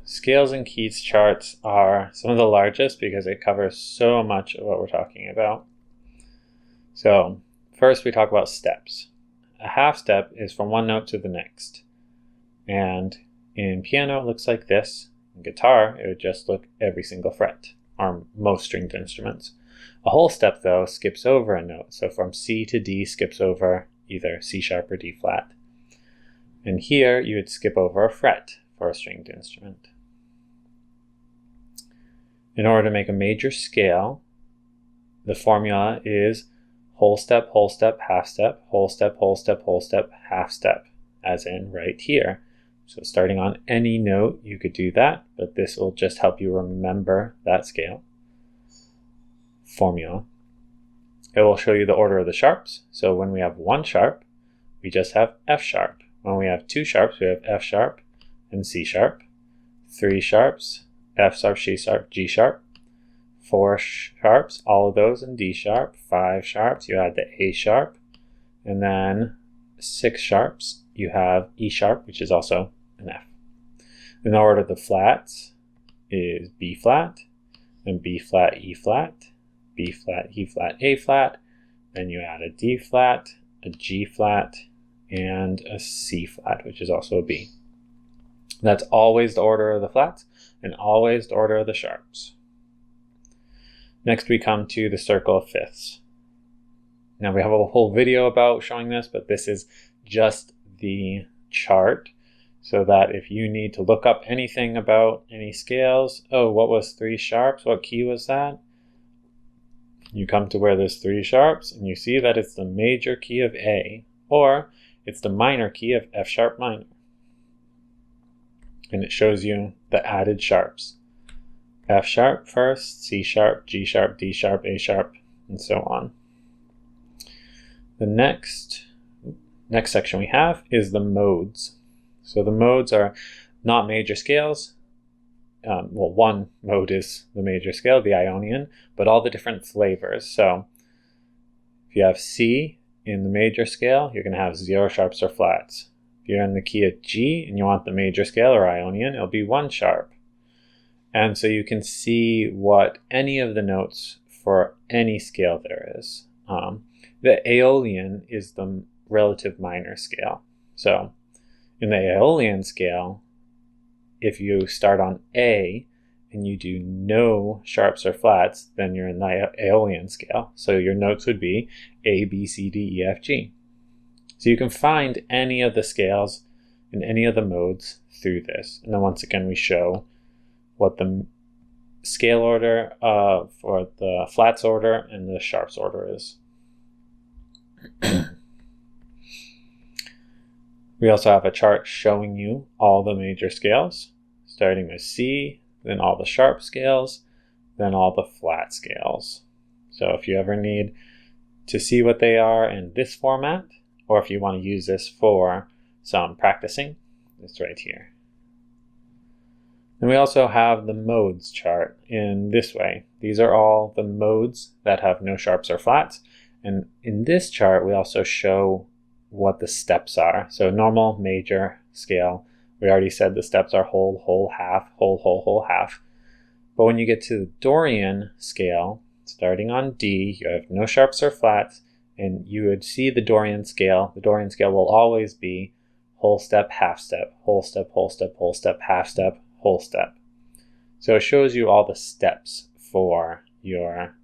Scales and keys charts are some of the largest because it covers so much of what we're talking about. So first we talk about steps. A half step is from one note to the next. And in piano it looks like this. In guitar it would just look every single fret, or most stringed instruments. A whole step though skips over a note. So from C to D skips over either C sharp or D flat. And here you would skip over a fret for a stringed instrument. In order to make a major scale, the formula is whole step, half step, whole step, half step, as in right here. So starting on any note, you could do that, but this will just help you remember that scale formula. It will show you the order of the sharps. So when we have one sharp, we just have F sharp. When we have two sharps, we have F sharp and C sharp. Three sharps, F sharp, C sharp, G sharp. Four sharps, all of those in D sharp. Five sharps, you add the A sharp. And then six sharps, you have E sharp, which is also an F. In the order of the flats is B flat, then B flat, E flat, B flat, E flat, A flat. Then you add a D flat, a G flat, and a C flat, which is also a B. That's always the order of the flats and always the order of the sharps. Next we come to the circle of fifths. Now we have a whole video about showing this, but this is just the chart so that if you need to look up anything about any scales, oh, what was three sharps? What key was that? You come to where there's three sharps and you see that it's the major key of A, or it's the minor key of F sharp minor. And it shows you the added sharps. F sharp first, C sharp, G sharp, D sharp, A sharp, and so on. The next section we have is the modes. So the modes are not major scales. Well, one mode is the major scale, the Ionian, but all the different flavors. So if you have C in the major scale, you're going to have zero sharps or flats. If you're in the key of G and you want the major scale or Ionian, it'll be one sharp. And so you can see what any of the notes for any scale there is. The Aeolian is the relative minor scale. So in the Aeolian scale, if you start on A and you do no sharps or flats, then you're in the Aeolian scale. So your notes would be A, B, C, D, E, F, G. So you can find any of the scales in any of the modes through this. And then once again, we show what the scale order for the flats order and the sharps order is. We also have a chart showing you all the major scales, starting with C, then all the sharp scales, then all the flat scales. So if you ever need to see what they are in this format, or if you want to use this for some practicing, it's right here. And we also have the modes chart in this way. These are all the modes that have no sharps or flats. And in this chart, we also show what the steps are. So normal, major, scale. We already said the steps are whole, whole, half, whole, whole, whole, half. But when you get to the Dorian scale, starting on D, you have no sharps or flats, and you would see the Dorian scale. The Dorian scale will always be whole step, half step, whole step, whole step, whole step, half step, whole step. So it shows you all the steps for your